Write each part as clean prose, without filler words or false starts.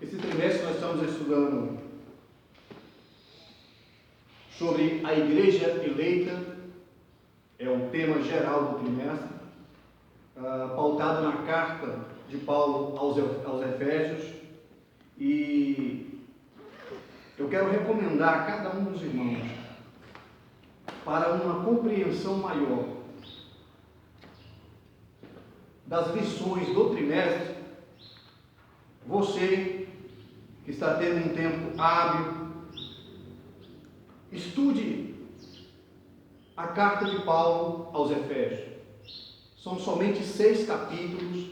Esse trimestre nós estamos estudando sobre a igreja eleita, é o tema geral do trimestre, pautado na carta de Paulo aos Efésios, e eu quero recomendar a cada um dos irmãos, para uma compreensão maior das lições do trimestre, você que está tendo um tempo hábil, estude a carta de Paulo aos Efésios. São somente 6 capítulos.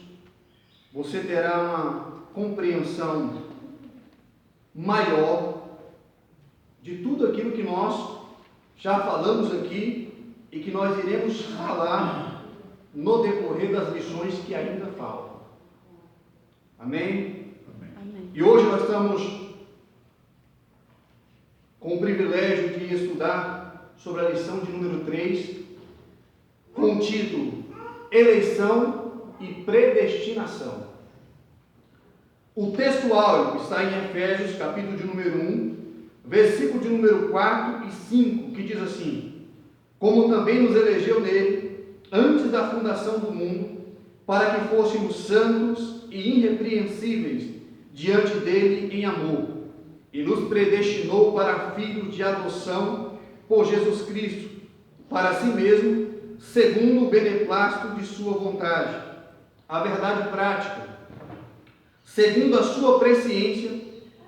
Você terá uma compreensão maior de tudo aquilo que nós já falamos aqui e que nós iremos falar no decorrer das lições que ainda faltam. Amém? Amém. E hoje nós estamos com o privilégio de estudar sobre a lição de número 3, com o título Eleição e Predestinação. O texto áureo está em Efésios, capítulo de número 1, versículo de número 4 e 5, que diz assim: como também nos elegeu nele, antes da fundação do mundo, para que fôssemos santos e irrepreensíveis diante dele em amor, e nos predestinou para filhos de adoção por Jesus Cristo, para si mesmo, segundo o beneplácito de sua vontade. A verdade prática: segundo a sua presciência,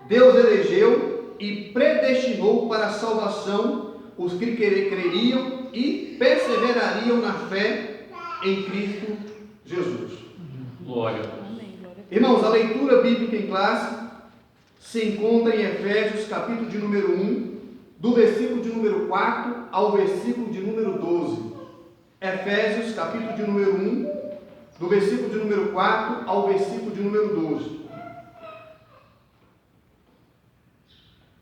Deus elegeu e predestinou para a salvação os que creriam e perseverariam na fé em Cristo Jesus. Glória. Amém. Glória a Deus. Irmãos, a leitura bíblica em classe se encontra em Efésios, capítulo de número 1, do versículo de número 4 ao versículo de número 12. Efésios, capítulo de número 1, do versículo de número 4 ao versículo de número 12.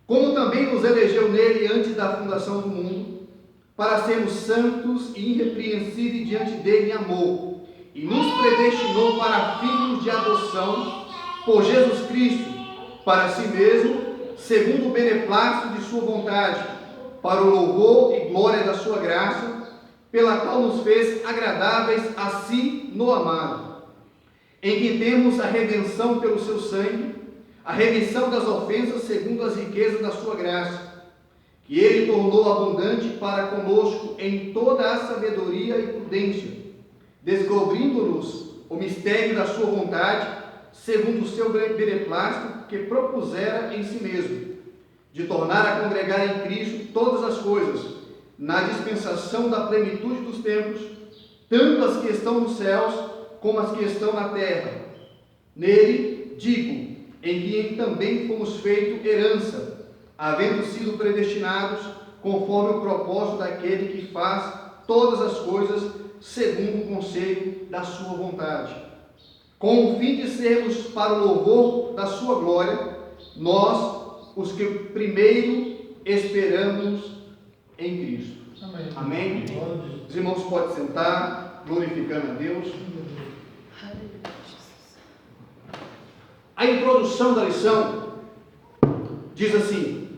Como também nos elegeu nele antes da fundação do mundo, para sermos santos e irrepreensíveis diante dele em amor, e nos predestinou para filhos de adoção por Jesus Cristo, para si mesmo, segundo o beneplácito de sua vontade, para o louvor e glória da sua graça, pela qual nos fez agradáveis a si no amado, em que temos a redenção pelo seu sangue, a remissão das ofensas segundo as riquezas da sua graça, que ele tornou abundante para conosco em toda a sabedoria e prudência, descobrindo-nos o mistério da sua vontade, segundo o seu beneplácito que propusera em si mesmo, de tornar a congregar em Cristo todas as coisas, na dispensação da plenitude dos tempos, tanto as que estão nos céus como as que estão na terra. Nele, digo, em quem também fomos feitos herança, havendo sido predestinados conforme o propósito daquele que faz todas as coisas segundo o conselho da sua vontade, com o fim de sermos para o louvor da sua glória, nós, os que primeiro esperamos em Cristo. Amém. Amém? Os irmãos podem sentar, glorificando a Deus. Aleluia, Jesus. A introdução da lição diz assim: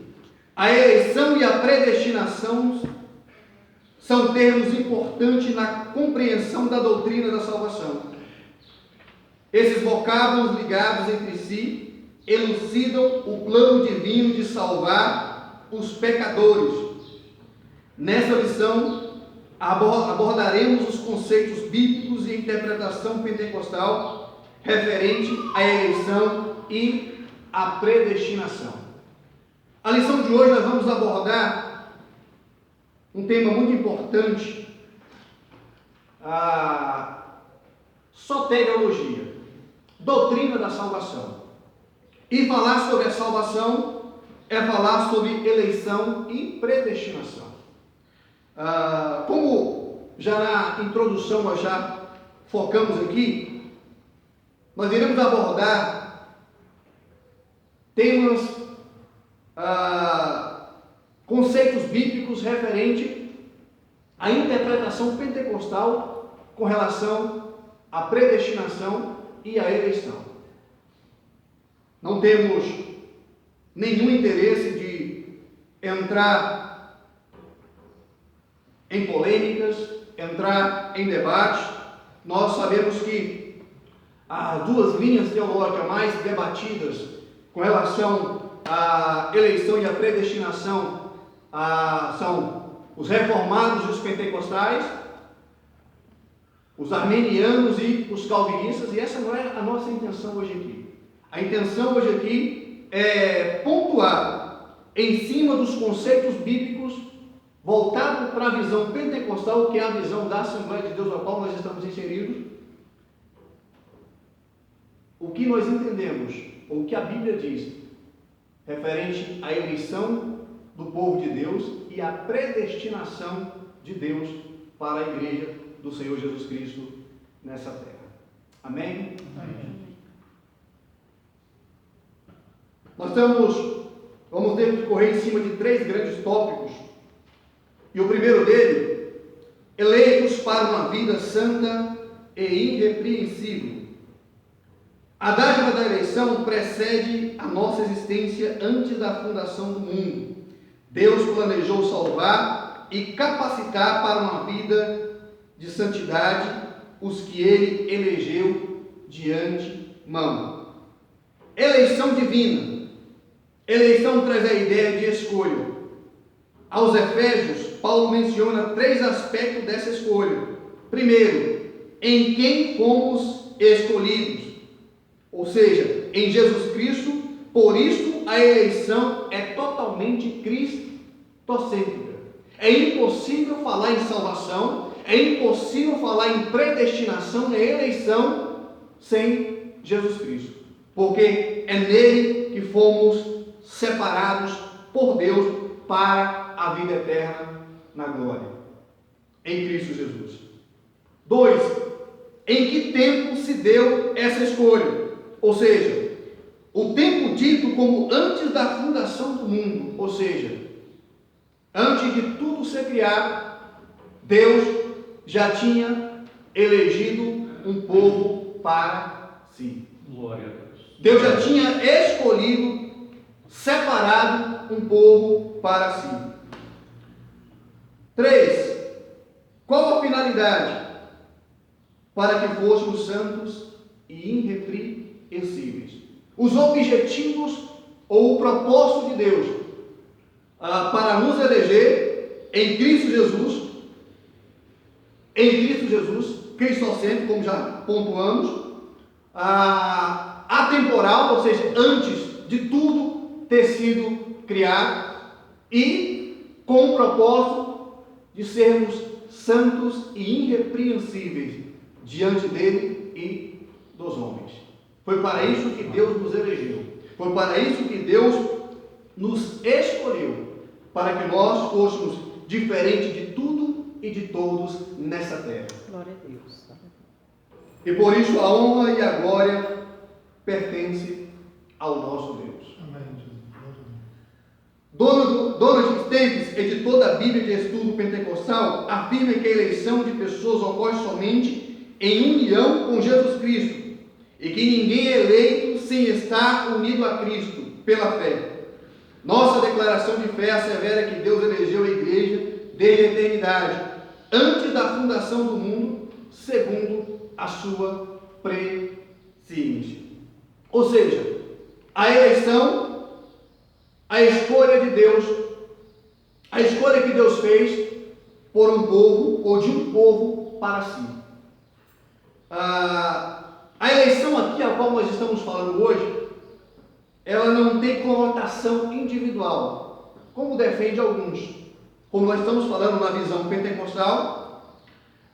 a eleição e a predestinação são termos importantes na compreensão da doutrina da salvação. Esses vocábulos ligados entre si elucidam o plano divino de salvar os pecadores. Nesta lição, abordaremos os conceitos bíblicos e interpretação pentecostal referente à eleição e à predestinação. A lição de hoje nós vamos abordar um tema muito importante, a soteriologia, doutrina da salvação. E falar sobre a salvação é falar sobre eleição e predestinação. Como já na introdução nós já focamos aqui, nós iremos abordar temas, conceitos bíblicos referentes à interpretação pentecostal com relação à predestinação e à eleição. Não temos nenhum interesse de entrar em polêmicas, entrar em debates. Nós sabemos que as duas linhas teológicas mais debatidas com relação à eleição e à predestinação são os reformados e os pentecostais, os armenianos e os calvinistas, e essa não é a nossa intenção hoje aqui. A intenção hoje aqui é pontuar em cima dos conceitos bíblicos voltado para a visão pentecostal, que é a visão da Assembleia de Deus, a qual nós estamos inseridos. O que nós entendemos, ou o que a Bíblia diz, referente à eleição do povo de Deus e à predestinação de Deus para a igreja do Senhor Jesus Cristo nessa terra. Amém? Amém. Nós vamos ter que correr em cima de 3 grandes tópicos. E o primeiro dele, eleitos para uma vida santa e irrepreensível. A dádiva da eleição precede a nossa existência antes da fundação do mundo. Deus planejou salvar e capacitar para uma vida de santidade os que Ele elegeu de antemão. Eleição divina. Eleição traz a ideia de escolha. Aos Efésios, Paulo menciona 3 aspectos dessa escolha. Primeiro, em quem fomos escolhidos. Ou seja, em Jesus Cristo. Por isso a eleição é totalmente cristocêntrica. É impossível falar em salvação, é impossível falar em predestinação, em eleição, sem Jesus Cristo. Porque é nele que fomos separados por Deus para a vida eterna na glória. Em Cristo Jesus. 2. Em que tempo se deu essa escolha? Ou seja, o tempo dito como antes da fundação do mundo, ou seja, antes de tudo ser criado, Deus já tinha elegido um povo para si. Glória a Deus. Deus já tinha escolhido, separado um povo para si. 3. Qual a finalidade? Para que fôssemos santos e irrepreensíveis. Os objetivos ou o propósito de Deus para nos eleger em Cristo Jesus, cristocêntrico, como já pontuamos, atemporal, ou seja, antes de tudo ter sido criado, e com o propósito de sermos santos e irrepreensíveis diante dele e dos homens. Foi para isso que Deus nos elegeu. Foi para isso que Deus nos escolheu, para que nós fôssemos diferentes de tudo e de todos nessa terra. Glória a Deus. E por isso a honra e a glória pertence ao nosso Deus. Donald Stevens, editor da Bíblia de Estudo Pentecostal, afirma que a eleição de pessoas ocorre somente em união com Jesus Cristo e que ninguém é eleito sem estar unido a Cristo pela fé. Nossa declaração de fé assevera que Deus elegeu a igreja desde a eternidade, antes da fundação do mundo, segundo a sua presciência. Ou seja, a eleição, a escolha de Deus, a escolha que Deus fez por um povo ou de um povo para si. A eleição aqui, a qual nós estamos falando hoje, ela não tem conotação individual, como defende alguns. Como nós estamos falando na visão pentecostal,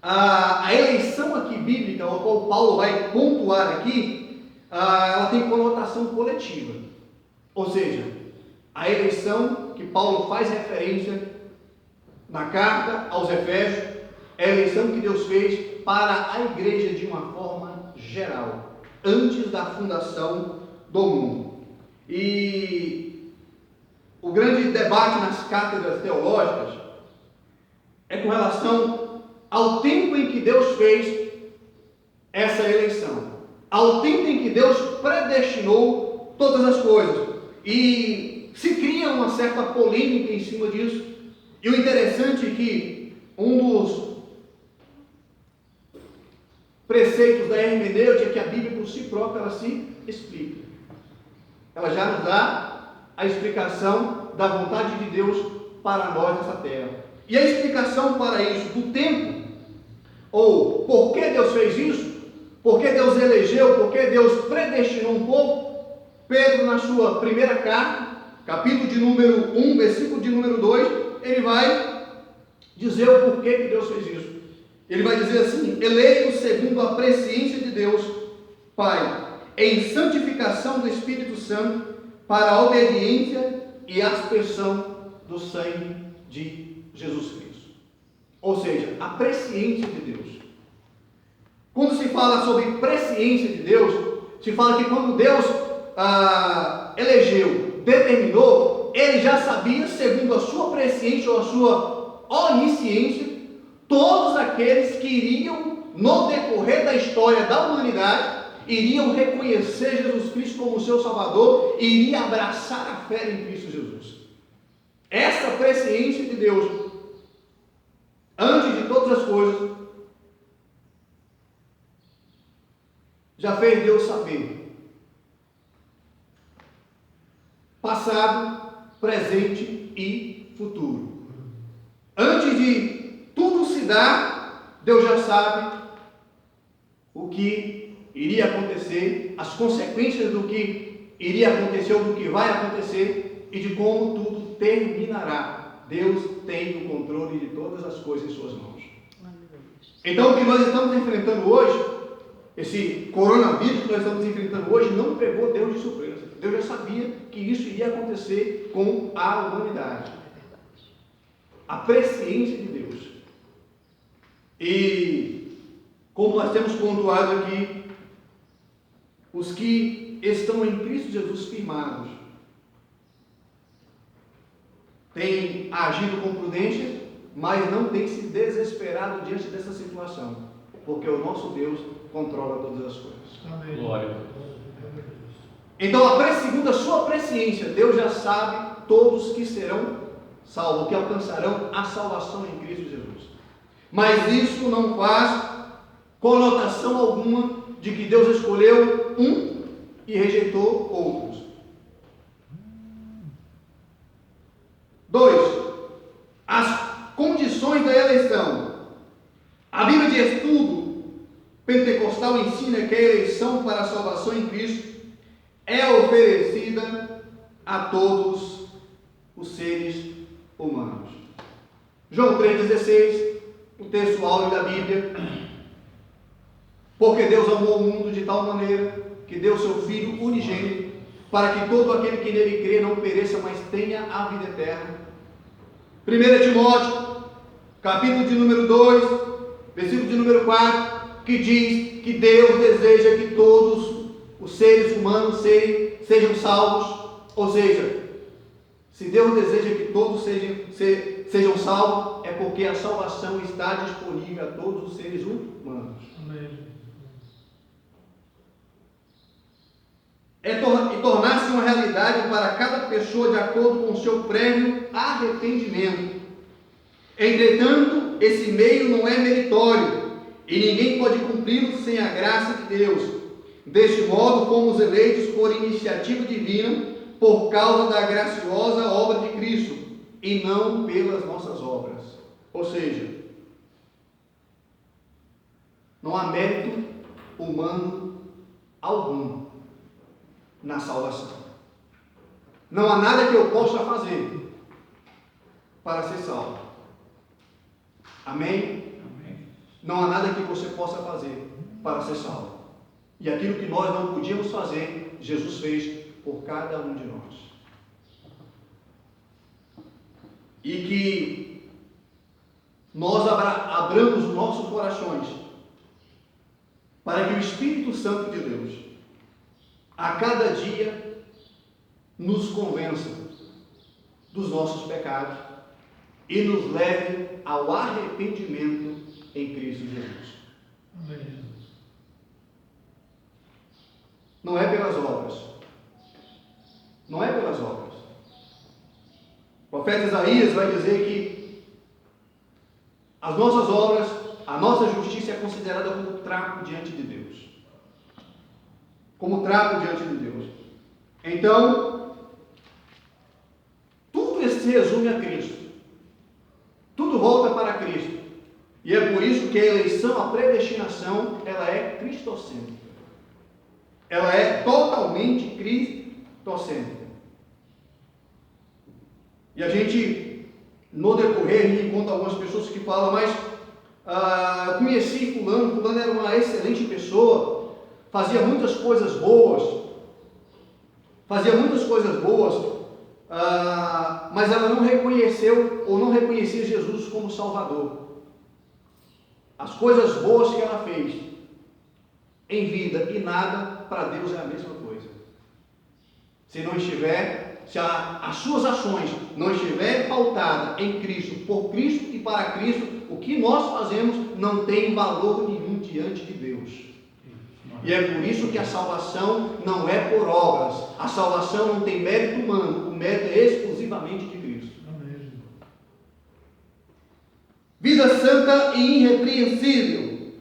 a eleição aqui bíblica, a qual Paulo vai pontuar aqui, ela tem conotação coletiva. Ou seja, a eleição que Paulo faz referência na carta aos Efésios é a eleição que Deus fez para a igreja de uma forma geral, antes da fundação do mundo. E o grande debate nas cátedras teológicas é com relação ao tempo em que Deus fez essa eleição, ao tempo em que Deus predestinou todas as coisas. E se cria uma certa polêmica em cima disso. E o interessante é que um dos preceitos da hermenêutica é que a Bíblia por si própria ela se explica. Ela já nos dá a explicação da vontade de Deus para nós nessa terra. E a explicação para isso do tempo, ou por que Deus fez isso, por que Deus elegeu, por que Deus predestinou um povo, Pedro na sua primeira carta, capítulo de número 1, versículo de número 2, ele vai dizer o porquê que Deus fez isso. Ele vai dizer assim: eleito segundo a presciência de Deus, Pai, em santificação do Espírito Santo, para a obediência e aspersão do sangue de Jesus Cristo. Ou seja, a presciência de Deus. Quando se fala sobre presciência de Deus, se fala que quando Deus elegeu, determinou, Ele já sabia, segundo a sua presciência ou a sua onisciência, todos aqueles que iriam, no decorrer da história da humanidade, iriam reconhecer Jesus Cristo como seu Salvador e iriam abraçar a fé em Cristo Jesus. Essa presciência de Deus, antes de todas as coisas, já fez Deus saber passado, presente e futuro. Antes de tudo se dar, Deus já sabe o que iria acontecer, as consequências do que iria acontecer ou do que vai acontecer e de como tudo terminará. Deus tem o controle de todas as coisas em suas mãos. Então, o que nós estamos enfrentando hoje, esse coronavírus que nós estamos enfrentando hoje, não pegou Deus de surpresa. Deus já sabia que isso iria acontecer com a humanidade. A presciência de Deus. E, como nós temos pontuado aqui, os que estão em Cristo Jesus firmados têm agido com prudência, mas não têm se desesperado diante dessa situação, porque o nosso Deus controla todas as coisas. Amém. Glória. Então, segundo a sua presciência, Deus já sabe todos que serão salvos, que alcançarão a salvação em Cristo Jesus. Mas isso não faz conotação alguma de que Deus escolheu um e rejeitou outros. 2. As condições da eleição. A Bíblia de Estudo Pentecostal ensina que a eleição para a salvação em Cristo é oferecida a todos os seres humanos. João 3,16, o texto áureo da Bíblia. Porque Deus amou o mundo de tal maneira que deu seu Filho unigênito, para que todo aquele que nele crê não pereça, mas tenha a vida eterna. 1 Timóteo, capítulo de número 2, versículo de número 4, que diz que Deus deseja que todos os seres humanos sejam salvos. Ou seja, se Deus deseja que todos sejam salvos, é porque a salvação está disponível a todos os seres humanos. Amém. E tornar-se uma realidade para cada pessoa de acordo com o seu prévio arrependimento. Entretanto, esse meio não é meritório, e ninguém pode cumpri-lo sem a graça de Deus. Deste modo, fomos eleitos por iniciativa divina, por causa da graciosa obra de Cristo, e não pelas nossas obras. Ou seja, não há mérito humano algum na salvação. Não há nada que eu possa fazer para ser salvo. Amém? Amém. Não há nada que você possa fazer para ser salvo. E aquilo que nós não podíamos fazer, Jesus fez por cada um de nós. E que nós abramos os nossos corações para que o Espírito Santo de Deus a cada dia nos convença dos nossos pecados e nos leve ao arrependimento em Cristo Jesus. Amém. Não é pelas obras, não é pelas obras. O profeta Isaías vai dizer que as nossas obras, a nossa justiça é considerada como trapo diante de Deus. Como trapo diante de Deus. Então, tudo se resume a Cristo. Tudo volta para Cristo. E é por isso que a eleição, a predestinação, ela é cristocêntrica. Ela é totalmente cristocêntrica. E a gente, no decorrer, a gente encontra algumas pessoas que falam, mas eu conheci fulano era uma excelente pessoa, fazia muitas coisas boas, mas ela não reconheceu ou não reconhecia Jesus como Salvador. As coisas boas que ela fez em vida e nada, para Deus é a mesma coisa. Se as suas ações não estiverem pautadas em Cristo, por Cristo e para Cristo, o que nós fazemos não tem valor nenhum diante de Deus. E é por isso que a salvação não é por obras. A salvação não tem mérito humano. O mérito é exclusivamente de Cristo. Amém. Vida santa e irrepreensível.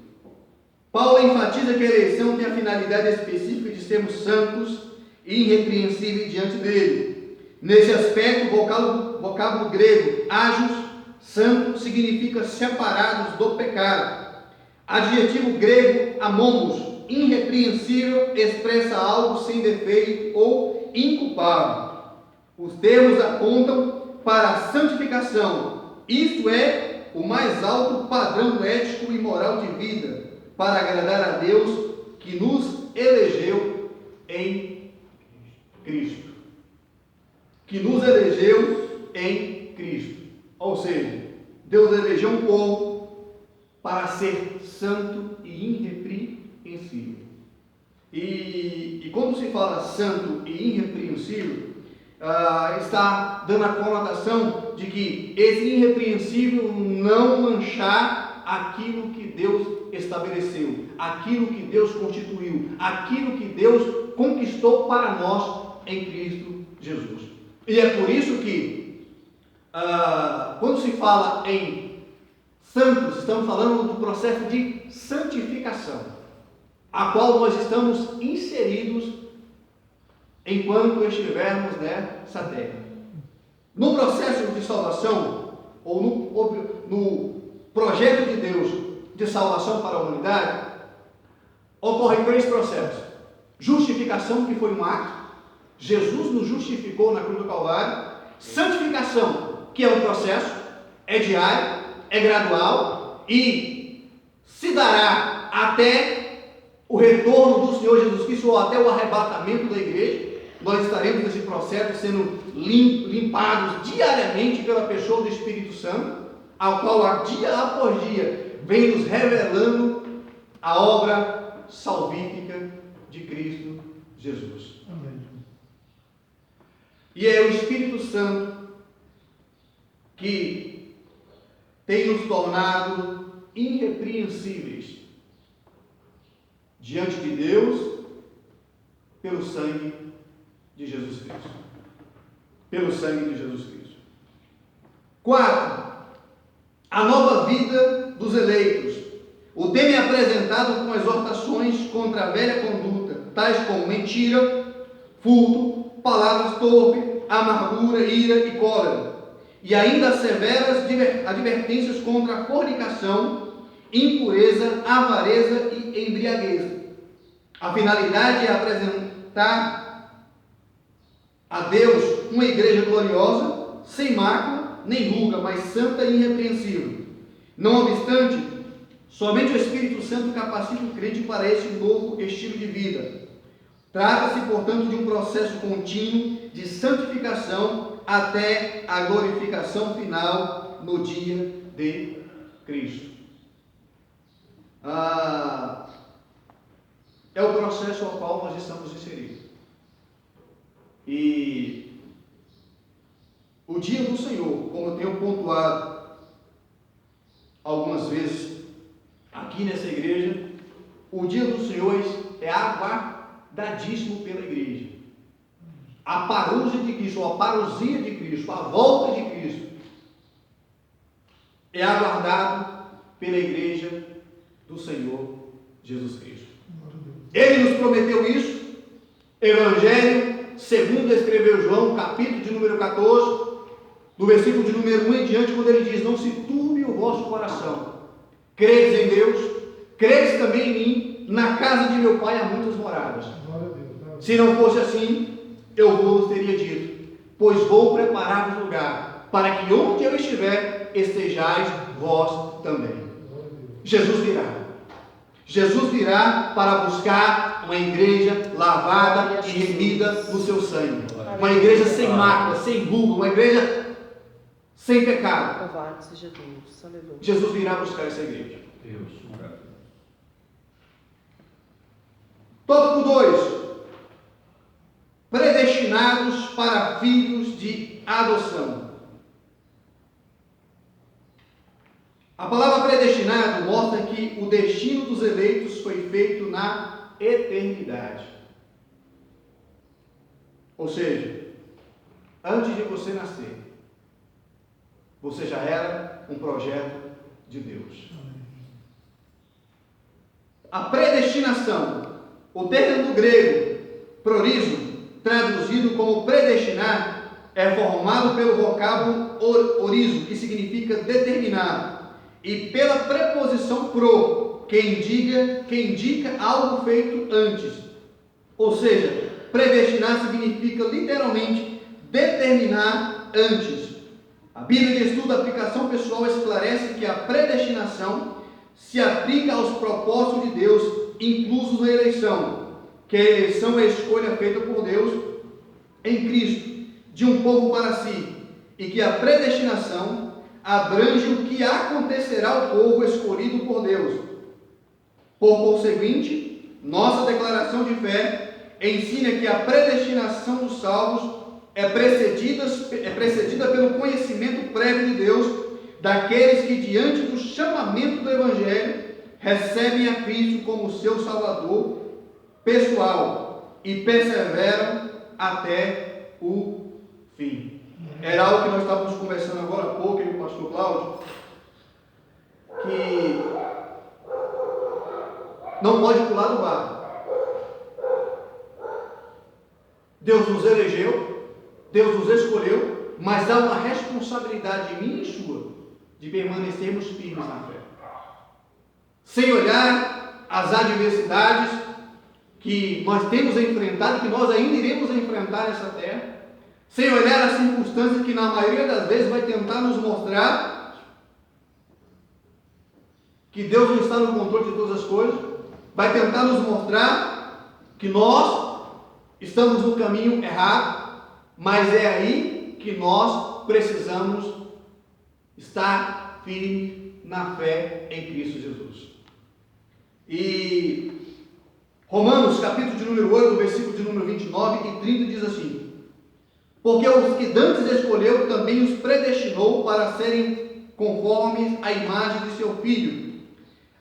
Paulo enfatiza que a eleição tem a finalidade específica de sermos santos e irrepreensíveis diante dele. Nesse aspecto, o vocábulo grego agios, santo, significa separados do pecado. Adjetivo grego amomos, irrepreensível, expressa algo sem defeito ou inculpável. Os termos apontam para a santificação, isto é, o mais alto padrão ético e moral de vida, para agradar a Deus que nos elegeu em Cristo. Que nos elegeu em Cristo. Ou seja, Deus elegeu um povo para ser santo e irrepreensível. E quando se fala santo e irrepreensível, está dando a conotação de que esse irrepreensível não manchar aquilo que Deus estabeleceu, aquilo que Deus constituiu, aquilo que Deus conquistou para nós em Cristo Jesus. E é por isso que quando se fala em santos, estamos falando do processo de santificação, a qual nós estamos inseridos enquanto estivermos nessa terra. No processo de salvação, ou no projeto de Deus de salvação para a humanidade, ocorrem 3 processos. Justificação, que foi um ato, Jesus nos justificou na cruz do Calvário. Santificação, que é um processo, é diário, é gradual e se dará até o retorno do Senhor Jesus Cristo ou até o arrebatamento da igreja. Nós estaremos nesse processo sendo limpados diariamente pela pessoa do Espírito Santo, ao qual dia após dia vem nos revelando a obra salvífica de Cristo Jesus. Amém. E é o Espírito Santo que tem nos tornado irrepreensíveis diante de Deus pelo sangue de Jesus Cristo. Pelo sangue de Jesus Cristo. 4. A nova vida dos eleitos. O tema é apresentado com exortações contra a velha conduta, tais como mentira, furto, palavras torpes, amargura, ira e cólera. E ainda severas advertências contra a fornicação, impureza, avareza e embriaguez. A finalidade é apresentar a Deus uma igreja gloriosa, sem mácula, nem ruga, mas santa e irrepreensível. Não obstante, somente o Espírito Santo capacita o crente para esse novo estilo de vida. Trata-se, portanto, de um processo contínuo de santificação até a glorificação final no dia de Cristo. É o processo ao qual nós estamos inseridos. E o dia do Senhor, como eu tenho pontuado algumas vezes aqui nessa igreja, o dia do Senhor é aguardadíssimo pela igreja. a parousia de Cristo, ou a parousia de Cristo, a volta de Cristo, é aguardado pela igreja do Senhor Jesus Cristo. Ele nos prometeu isso. Evangelho, segundo escreveu João, capítulo de número 14, do versículo de número 1 em diante, quando ele diz: não se turbe o vosso coração. Credes em Deus, credes também em mim. Na casa de meu pai há muitas moradas. Se não fosse assim, eu vos teria dito, pois vou preparar-vos lugar, para que onde eu estiver, estejais vós também. Jesus virá. Jesus virá para buscar uma igreja lavada e remida no seu sangue. Uma igreja sem mácula, sem ruga, uma igreja sem pecado. Louvado seja Deus. Aleluia. Jesus virá buscar essa igreja. Tópico 2. Predestinados para filhos de adoção. A palavra predestinado mostra que o destino dos eleitos foi feito na eternidade. Ou seja, antes de você nascer, você já era um projeto de Deus. A predestinação, o termo do grego, prorizo, traduzido como predestinar, é formado pelo vocábulo orizo, que significa determinado, e pela preposição pro, que indica algo feito antes. Ou seja, predestinar significa literalmente determinar antes. A Bíblia de Estudo da Aplicação Pessoal esclarece que a predestinação se aplica aos propósitos de Deus inclusos na eleição, que a eleição é a escolha feita por Deus em Cristo de um povo para si, e que a predestinação abrange o que acontecerá ao povo escolhido por Deus. Por conseguinte, nossa declaração de fé ensina que a predestinação dos salvos é precedida pelo conhecimento prévio de Deus daqueles que, diante do chamamento do Evangelho, recebem a Cristo como seu Salvador pessoal e perseveram até o fim. Era algo que nós estávamos conversando agora há pouco, com o pastor Cláudio, que não pode pular do barco. Deus nos elegeu, Deus nos escolheu, mas há uma responsabilidade minha e sua de permanecermos firmes na fé. Sem olhar as adversidades que nós temos enfrentado, que nós ainda iremos enfrentar nessa terra, sem olhar as circunstâncias que na maioria das vezes vai tentar nos mostrar que Deus não está no controle de todas as coisas, vai tentar nos mostrar que nós estamos no caminho errado, mas é aí que nós precisamos estar firmes na fé em Cristo Jesus. E Romanos, capítulo de número 8, versículo de número 29 e 30 diz assim: porque os que dantes escolheu, também os predestinou para serem conformes à imagem de seu Filho,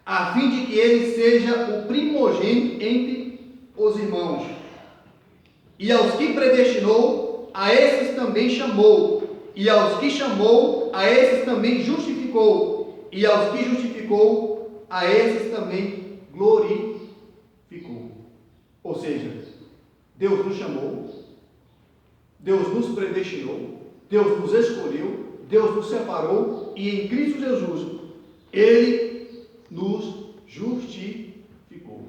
a fim de que ele seja o primogênito entre os irmãos. E aos que predestinou, a esses também chamou. E aos que chamou, a esses também justificou. E aos que justificou, a esses também glorificou. Ou seja, Deus nos chamou, Deus nos predestinou, Deus nos escolheu, Deus nos separou, e em Cristo Jesus, Ele nos justificou.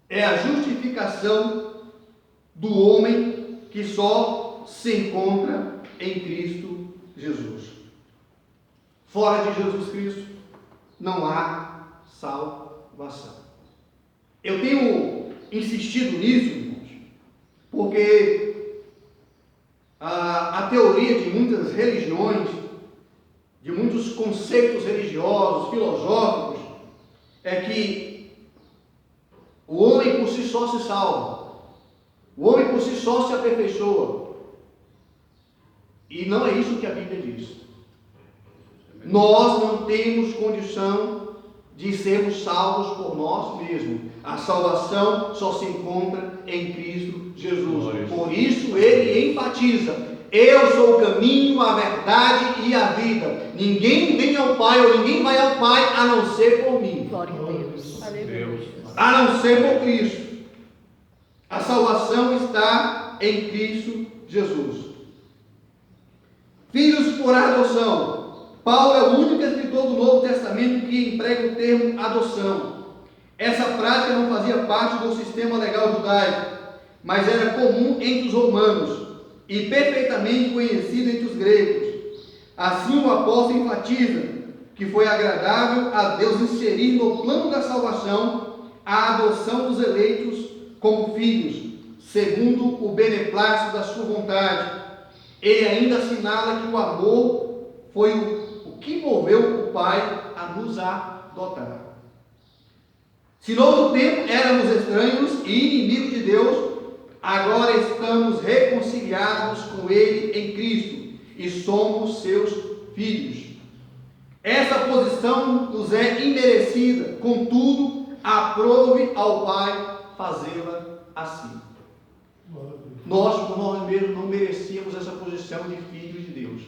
É a justificação do homem que só se encontra em Cristo Jesus. Fora de Jesus Cristo, não há salvação. Eu tenho insistido nisso, irmãos, porque a teoria de muitas religiões, de muitos conceitos religiosos, filosóficos, é que o homem por si só se salva, o homem por si só se aperfeiçoa. E não é isso que a Bíblia diz. Nós não temos condição de sermos salvos por nós mesmos. A salvação só se encontra em Cristo Jesus. Por isso ele enfatiza: eu sou o caminho, a verdade e a vida. Ninguém vem ao Pai, ou ninguém vai ao Pai, a não ser por mim. Glória a Deus. Aleluia. A não ser por Cristo. A salvação está em Cristo Jesus. Filhos por adoção. Paulo é o único escritor do Novo Testamento que emprega o termo adoção. Essa prática não fazia parte do sistema legal judaico, mas era comum entre os romanos e perfeitamente conhecida entre os gregos. Assim o apóstolo enfatiza que foi agradável a Deus inserir no plano da salvação a adoção dos eleitos como filhos, segundo o beneplácito da sua vontade. Ele ainda assinala que o amor foi o que moveu o Pai a nos adotar. Se no outro tempo éramos estranhos e inimigos de Deus, agora estamos reconciliados com Ele em Cristo e somos seus filhos. Essa posição nos é imerecida, contudo, aprove ao Pai fazê-la assim. Nós, por nós mesmos, não merecíamos essa posição de filhos de Deus.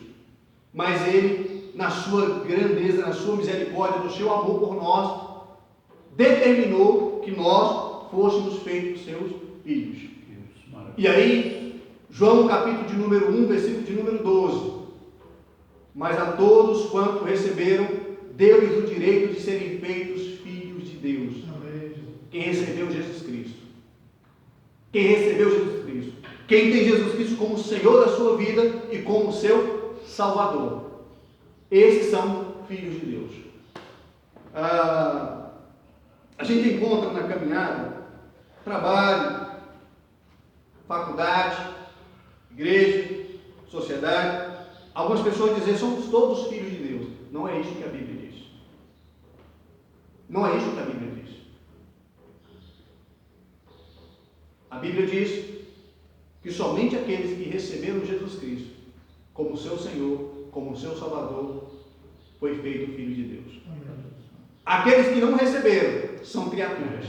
Mas Ele, na sua grandeza, na sua misericórdia, no seu amor por nós, determinou que nós fôssemos feitos seus filhos. E aí, João capítulo de número 1, versículo de número 12. Mas a todos quanto receberam, deu-lhes o direito de serem feitos filhos de Deus. Amém. Quem recebeu Jesus Cristo. Quem recebeu Jesus Cristo. Quem tem Jesus Cristo como Senhor da sua vida e como seu Salvador. Esses são filhos de Deus. A gente encontra na caminhada trabalho, faculdade, igreja, sociedade. Algumas pessoas dizem: somos todos filhos de Deus. Não é isso que a Bíblia diz. Não é isso que a Bíblia diz. A Bíblia diz que somente aqueles que receberam Jesus Cristo como seu Senhor, como seu Salvador, foi feito filho de Deus. Aqueles que não receberam são criaturas.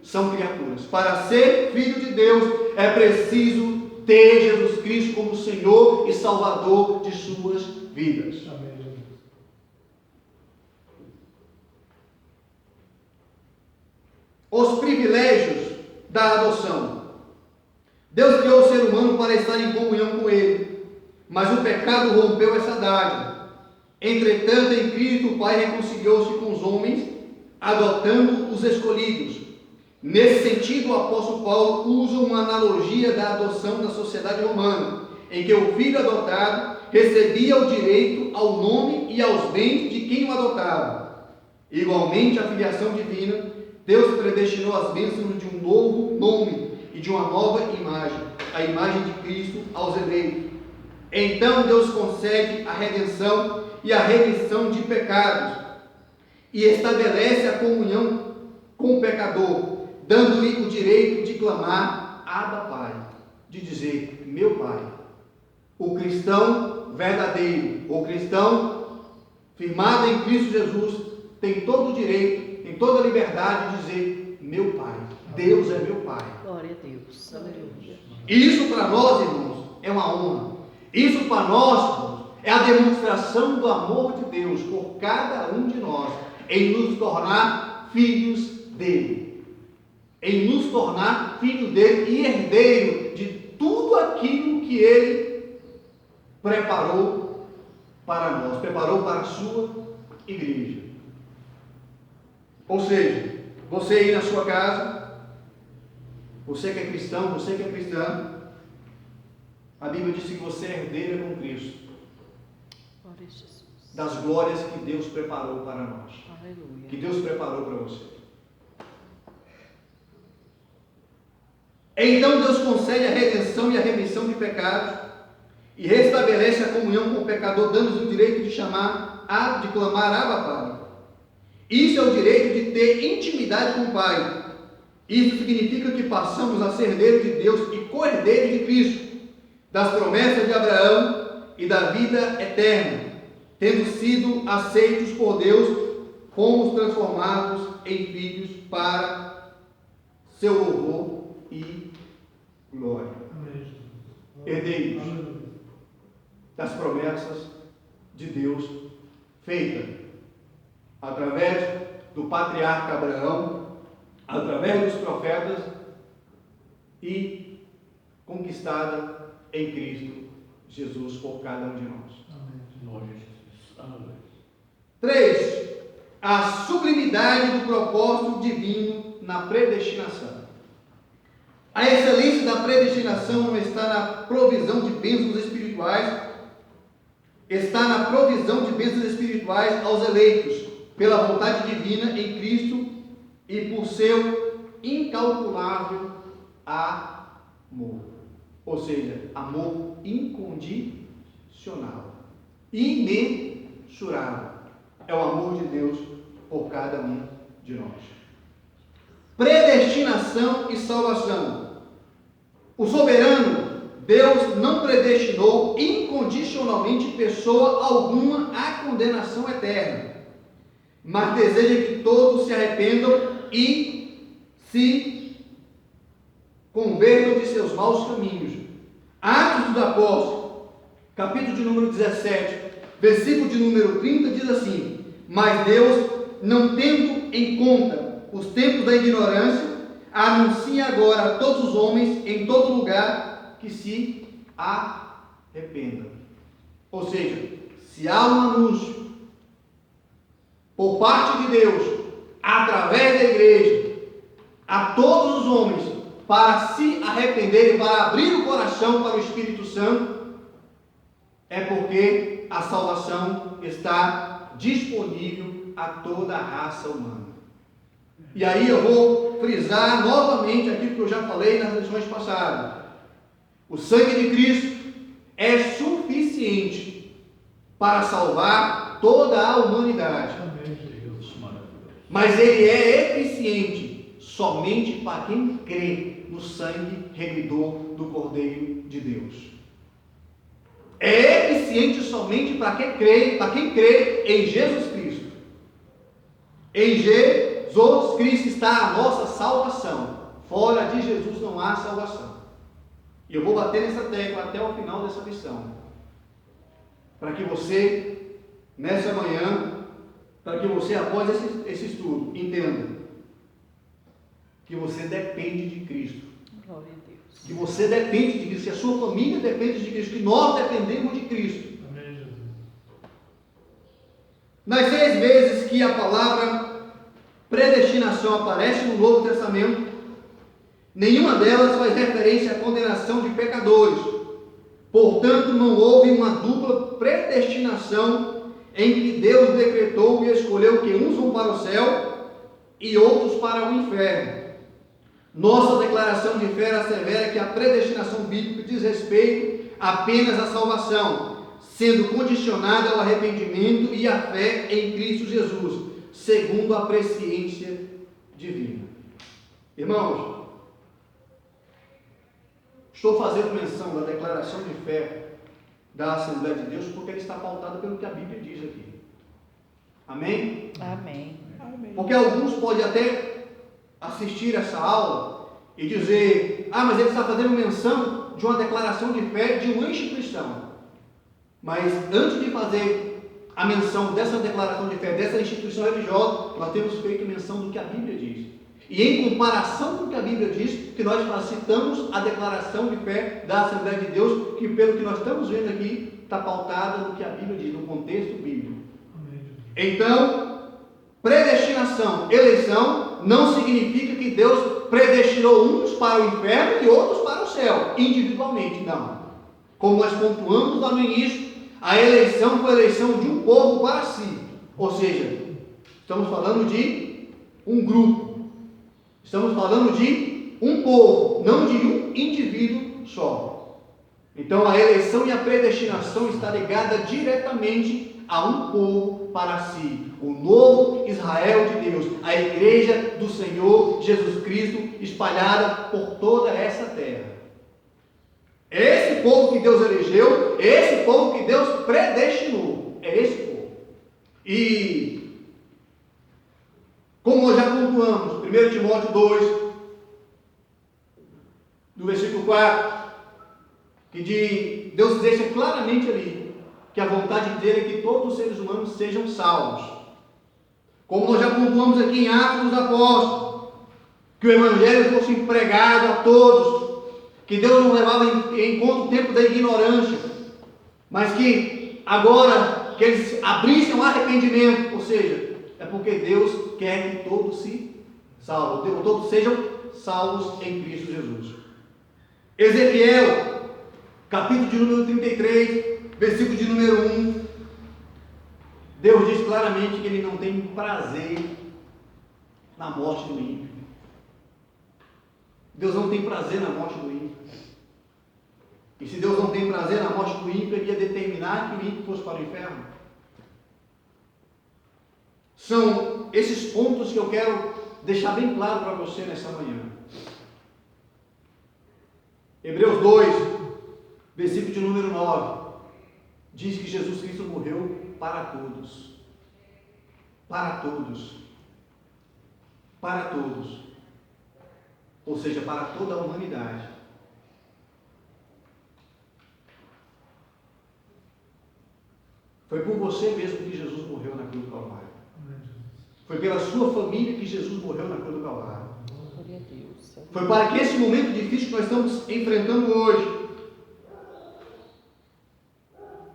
São criaturas. Para ser filho de Deus é preciso ter Jesus Cristo como Senhor e Salvador de suas vidas. Os privilégios da adoção. Deus criou o ser humano para estar em comunhão com Ele, mas o pecado rompeu essa dádiva. Entretanto, em Cristo, o Pai reconciliou-se com os homens, adotando os escolhidos. Nesse sentido, o apóstolo Paulo usa uma analogia da adoção na sociedade romana, em que o filho adotado recebia o direito ao nome e aos bens de quem o adotava. Igualmente, a filiação divina, Deus predestinou as bênçãos de um novo nome e de uma nova imagem, a imagem de Cristo aos eleitos. Então Deus concede a redenção e a remissão de pecados e estabelece a comunhão com o pecador, dando-lhe o direito de clamar Abba Pai, de dizer meu Pai. O cristão verdadeiro, o cristão firmado em Cristo Jesus, tem todo o direito, tem toda a liberdade de dizer meu Pai. Deus é meu Pai. Glória a Deus. Aleluia. E isso para nós, irmãos, é uma honra. Isso para nós, irmãos, é a demonstração do amor de Deus por cada um de nós, em nos tornar filhos dele. Em nos tornar filho dele e herdeiro de tudo aquilo que ele preparou para nós, preparou para a sua igreja. Ou seja, você aí na sua casa, você que é cristão, você que é cristã, a Bíblia diz que você é herdeira com Cristo. Glória a Jesus. Das glórias que Deus preparou para nós. Aleluia. Que Deus preparou para você. Então Deus concede a redenção e a remissão de pecados e restabelece a comunhão com o pecador, dando-nos o direito de clamar Abba Pai. Isso é o direito de ter intimidade com o Pai. Isso significa que passamos a ser herdeiros de Deus e co-herdeiros de Cristo, das promessas de Abraão e da vida eterna, tendo sido aceitos por Deus fomos transformados em filhos para seu louvor e glória. Herdeiros das promessas de Deus feitas através do patriarca Abraão, através dos profetas e conquistada em Cristo Jesus por cada um de nós. Amém. 3. A sublimidade do propósito divino na predestinação. A excelência da predestinação não está na provisão de bênçãos espirituais, está na provisão de bênçãos espirituais aos eleitos, pela vontade divina em Cristo e por seu incalculável amor. Ou seja, amor incondicional, imensurável. É o amor de Deus por cada um de nós. Predestinação e salvação. O soberano Deus não predestinou incondicionalmente pessoa alguma à condenação eterna, mas deseja que todos se arrependam e se convertam de seus maus caminhos. Atos dos Apóstolos, capítulo de número 17, versículo de número 30, diz assim: mas Deus, não tendo em conta os tempos da ignorância, anuncia agora a todos os homens em todo lugar que se arrependam. Ou seja, se há um anúncio por parte de Deus, através da igreja, a todos os homens, para se arrependerem, para abrir o coração para o Espírito Santo, é porque a salvação está disponível a toda a raça humana. E aí eu vou frisar novamente aquilo que eu já falei nas lições passadas. O sangue de Cristo é suficiente para salvar toda a humanidade. Mas ele é eficiente somente para quem crê no sangue remidor do Cordeiro de Deus. É eficiente somente para quem crê em Jesus Cristo. Em Jesus Cristo está a nossa salvação. Fora de Jesus não há salvação. E eu vou bater nessa tecla até o final dessa lição, para que você, nessa manhã, para que você, após esse estudo, entenda que você depende de Cristo. Glória a Deus. Que você depende de Cristo, que a sua família depende de Cristo, que nós dependemos de Cristo. Amém, Jesus. Nas 6 vezes que a palavra predestinação aparece no Novo Testamento, nenhuma delas faz referência à condenação de pecadores. Portanto, não houve uma dupla predestinação em que Deus decretou e escolheu que uns vão para o céu e outros para o inferno. Nossa declaração de fé assevera que a predestinação bíblica diz respeito apenas à salvação, sendo condicionada ao arrependimento e à fé em Cristo Jesus, segundo a presciência divina. Irmãos, estou fazendo menção da declaração de fé da Assembleia de Deus porque ele está pautado pelo que a Bíblia diz aqui. Amém? Amém. Porque alguns podem até assistir essa aula e dizer: ah, mas ele está fazendo menção de uma declaração de fé de uma instituição. Mas antes de fazer a menção dessa declaração de fé, dessa instituição religiosa, nós temos feito menção do que a Bíblia diz. E em comparação com o que a Bíblia diz, que nós citamos a declaração de fé da Assembleia de Deus, que pelo que nós estamos vendo aqui, está pautada no que a Bíblia diz, no contexto bíblico. Então, predestinação, eleição, não significa que Deus predestinou uns para o inferno e outros para o céu, individualmente, não. Como nós pontuamos lá no início, a eleição foi a eleição de um povo para si. Ou seja, estamos falando de um grupo. Estamos falando de um povo, não de um indivíduo só. Então a eleição e a predestinação está ligada diretamente a um povo para si, o novo Israel de Deus, a igreja do Senhor Jesus Cristo espalhada por toda essa terra. Esse povo que Deus elegeu, esse povo que Deus predestinou, é esse povo. E Timóteo 2, no versículo 4, que Deus deixa claramente ali que a vontade dele é que todos os seres humanos sejam salvos. Como nós já pontuamos aqui em Atos dos Apóstolos, que o Evangelho fosse pregado a todos, que Deus não levava em conta o tempo da ignorância, mas que agora que eles abrissem o arrependimento, ou seja, é porque Deus quer que todos se salvem, todos sejam salvos em Cristo Jesus. Ezequiel, capítulo de número 33, versículo de número 1, Deus diz claramente que Ele não tem prazer na morte do ímpio. Deus não tem prazer na morte do ímpio. E se Deus não tem prazer na morte do ímpio, Ele ia determinar que o ímpio fosse para o inferno. São esses pontos que eu quero deixar bem claro para você nessa manhã. Hebreus 2, versículo de número 9, diz que Jesus Cristo morreu para todos. Para todos. Para todos. Ou seja, para toda a humanidade. Foi por você mesmo que Jesus morreu na cruz do Calvário. Foi pela sua família que Jesus morreu na cruz do Calvário. Foi para que esse momento difícil que nós estamos enfrentando hoje,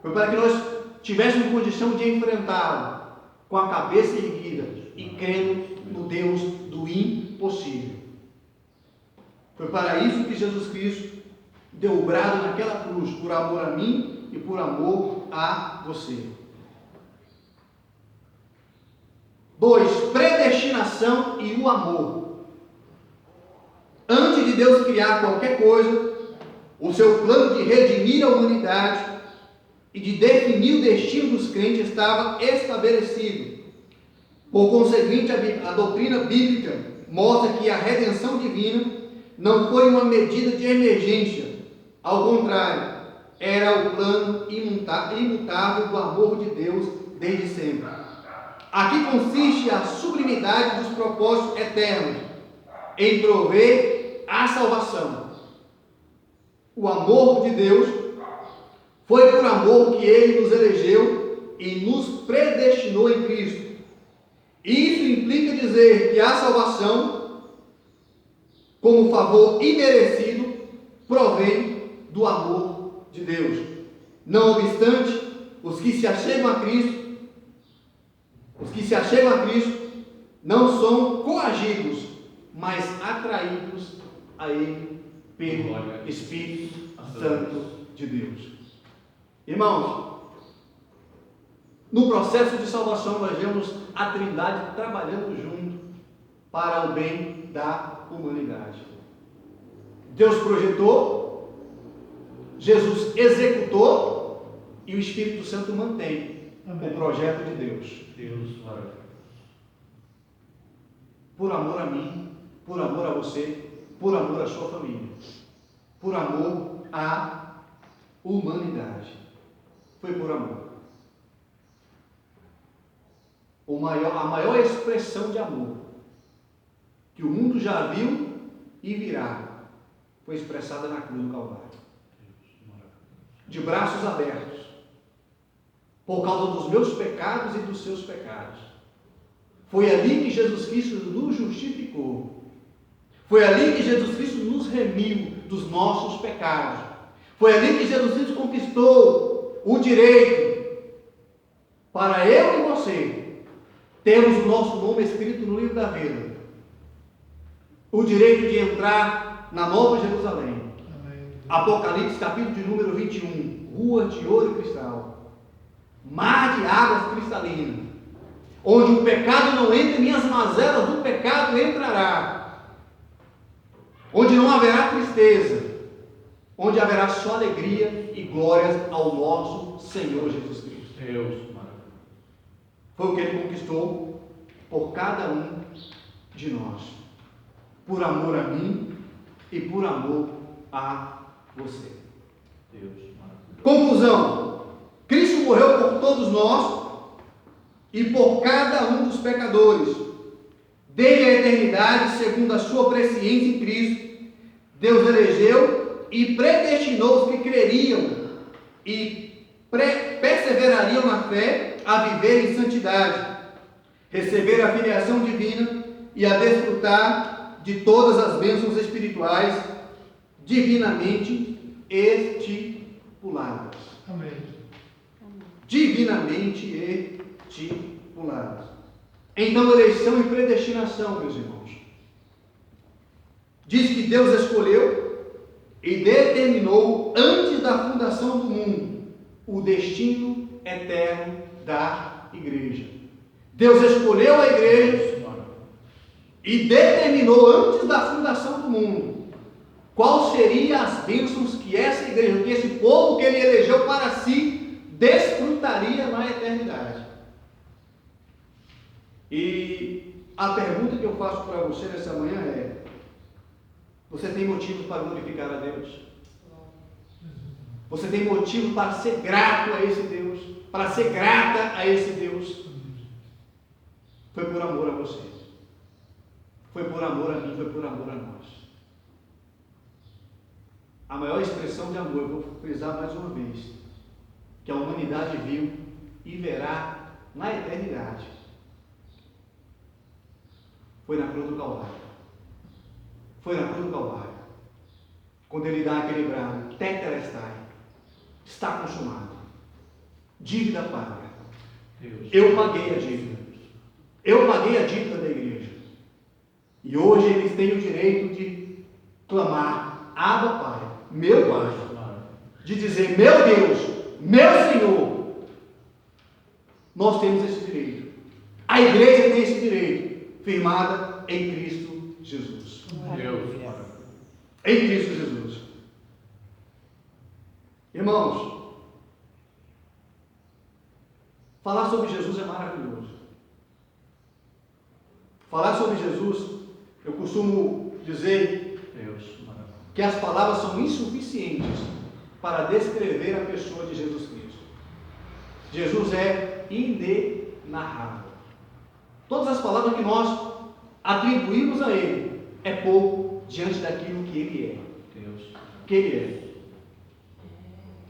foi para que nós tivéssemos condição de enfrentá-lo com a cabeça erguida e crendo no Deus do impossível. Foi para isso que Jesus Cristo deu o brado naquela cruz, por amor a mim e por amor a você. 2. Predestinação e o amor. Antes de Deus criar qualquer coisa, o seu plano de redimir a humanidade e de definir o destino dos crentes estava estabelecido. Por conseguinte, a doutrina bíblica mostra que a redenção divina não foi uma medida de emergência. Ao contrário, era o plano imutável do amor de Deus desde sempre. Aqui consiste a sublimidade dos propósitos eternos em prover a salvação. O amor de Deus foi por amor que Ele nos elegeu e nos predestinou em Cristo. Isso implica dizer que a salvação, como favor imerecido, provém do amor de Deus. Não obstante, os que se achegam a Cristo não são coagidos, mas atraídos a Ele pelo Espírito Santo de Deus. Irmãos, no processo de salvação nós vemos a Trindade trabalhando junto para o bem da humanidade. Deus projetou, Jesus executou e o Espírito Santo mantém o projeto de Deus. Por amor a mim, por amor a você, por amor à sua família, por amor à humanidade. Foi por amor. A maior expressão de amor que o mundo já viu e virá foi expressada na cruz do Calvário. De braços abertos, por causa dos meus pecados e dos seus pecados. Foi ali que Jesus Cristo nos justificou. Foi ali que Jesus Cristo nos remiu dos nossos pecados. Foi ali que Jesus Cristo conquistou o direito para eu e você termos o nosso nome escrito no livro da vida. O direito de entrar na Nova Jerusalém. Apocalipse, capítulo de número 21. Rua de ouro e cristal. Mar de águas cristalinas. Onde o pecado não entra, nem as mazelas do pecado entrará. Onde não haverá tristeza. Onde haverá só alegria e glórias ao nosso Senhor Jesus Cristo. Foi o que Ele conquistou por cada um de nós. Por amor a mim e por amor a você. Conclusão: Cristo morreu por todos nós e por cada um dos pecadores, Desde a eternidade, segundo a sua presciência em Cristo, Deus elegeu e predestinou os que creriam e perseverariam na fé a viver em santidade, receber a filiação divina e a desfrutar de todas as bênçãos espirituais divinamente estipuladas. Amém. Divinamente estipuladas. Então, eleição e predestinação, meus irmãos. Diz que Deus escolheu e determinou antes da fundação do mundo o destino eterno da igreja. Deus escolheu a igreja e determinou antes da fundação do mundo qual seriam as bênçãos que essa igreja, que esse povo que ele elegeu para si, desfrutaria na eternidade. E a pergunta que eu faço para você nessa manhã é: você tem motivo para glorificar a Deus? Você tem motivo para ser grato a esse Deus? Para ser grata a esse Deus? Foi por amor a você. Foi por amor a mim, foi por amor a nós. A maior expressão de amor, eu vou frisar mais uma vez, que a humanidade viu e verá na eternidade, foi na cruz do Calvário. Foi na cruz do Calvário. Quando ele dá aquele brado, tetelestai, está consumado. Dívida paga. Eu paguei a dívida. Eu paguei a dívida da igreja. E hoje eles têm o direito de clamar: Abba, Pai, meu Pai. De dizer: meu Deus, meu Senhor. Nós temos esse direito. A igreja tem esse direito, firmada em Cristo Jesus. Em Cristo Jesus. Irmãos, falar sobre Jesus é maravilhoso. Falar sobre Jesus, eu costumo dizer que as palavras são insuficientes para descrever a pessoa de Jesus Cristo. Jesus é inenarrável. Todas as palavras que nós atribuímos a Ele é pouco diante daquilo que Ele é. Que Ele é.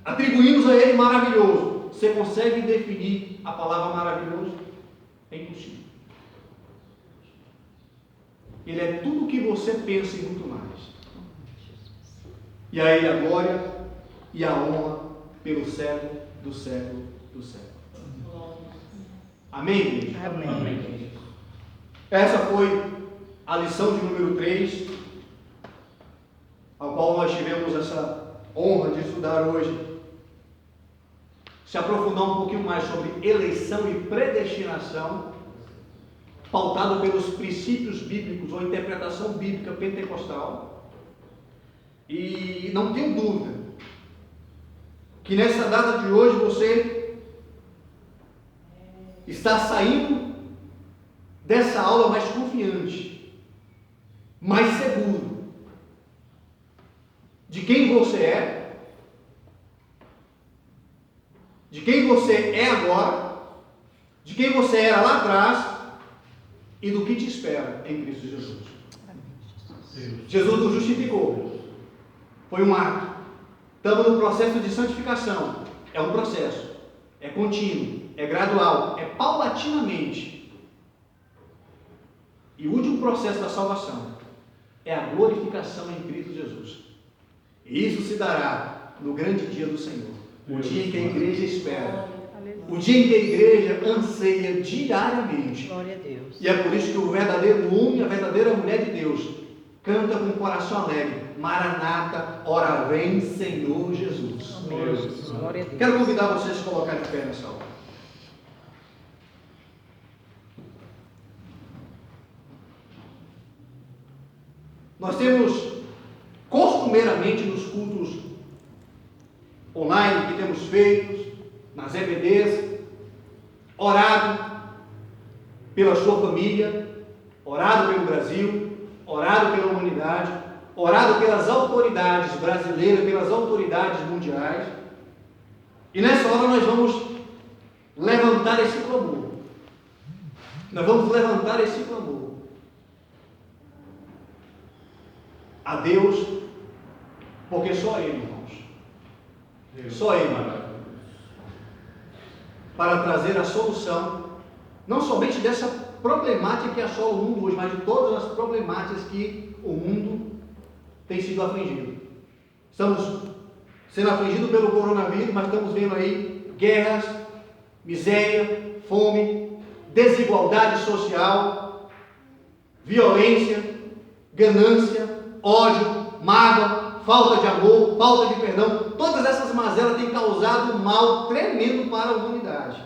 Atribuímos a Ele maravilhoso. Você consegue definir a palavra maravilhoso? É impossível. Ele é tudo o que você pensa e muito mais. E a Ele a glória e a honra pelo século do século do século. Amém, igreja? Amém. Essa foi a lição de número 3, a qual nós tivemos essa honra de estudar hoje. Se aprofundar um pouquinho mais sobre eleição e predestinação, pautado pelos princípios bíblicos ou interpretação bíblica pentecostal. E não tenho dúvida que nessa data de hoje você está saindo dessa aula mais confiante, mais seguro de quem você é, de quem você é agora, de quem você era lá atrás e do que te espera em Cristo Jesus. Jesus nos justificou. Foi um ato. Estamos no processo de santificação. É um processo. É contínuo. É gradual. É paulatinamente. E o último processo da salvação é a glorificação em Cristo Jesus. E isso se dará no grande dia do Senhor. O dia em que a igreja espera. O dia em que a igreja anseia diariamente. Glória a Deus. E é por isso que o verdadeiro homem e a verdadeira mulher de Deus canta com o coração alegre: Maranata, ora vem, Senhor Jesus. Glória a Deus. Quero convidar vocês a se colocarem de pé nessa hora. Nós temos costumeiramente nos cultos online que temos feito, nas EBDs, orado pela sua família, orado pelo Brasil, orado pela humanidade, orado pelas autoridades brasileiras, pelas autoridades mundiais. E nessa hora nós vamos levantar esse clamor. Nós vamos levantar esse clamor a Deus, porque só Ele, irmãos, só Ele, para trazer a solução, não somente dessa problemática que assola o mundo hoje, mas de todas as problemáticas que o mundo tem sido afligido. Estamos sendo afligidos pelo coronavírus, mas estamos vendo aí guerras, miséria, fome, desigualdade social, violência, ganância, ódio, mágoa, falta de amor, falta de perdão. Todas essas mazelas têm causado um mal tremendo para a humanidade.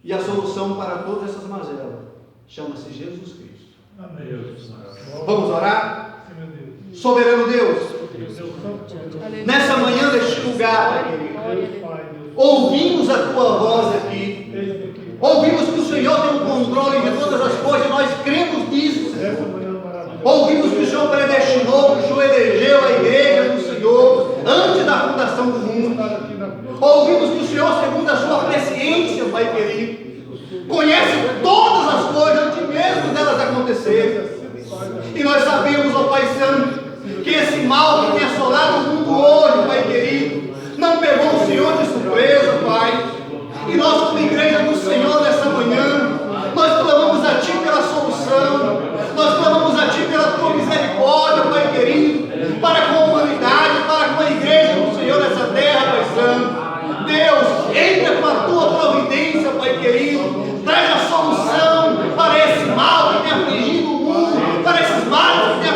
E a solução para todas essas mazelas chama-se Jesus Cristo. Amém. Vamos orar? Soberano Deus, nessa manhã deste lugar, Pai querido, ouvimos a Tua voz aqui, ouvimos que o Senhor tem o controle de todas as coisas, nós cremos nisso, Senhor. Ouvimos que o Senhor predestinou, que o Senhor elegeu a igreja do Senhor antes da fundação do mundo. Ouvimos que o Senhor, segundo a sua presciência, Pai querido, conhece todas as coisas antes mesmo delas acontecerem. E nós sabemos, ó Pai Santo, que esse mal que tem assolado o mundo hoje, Pai querido, não pegou o Senhor de surpresa, Pai. E nós, como igreja do Senhor,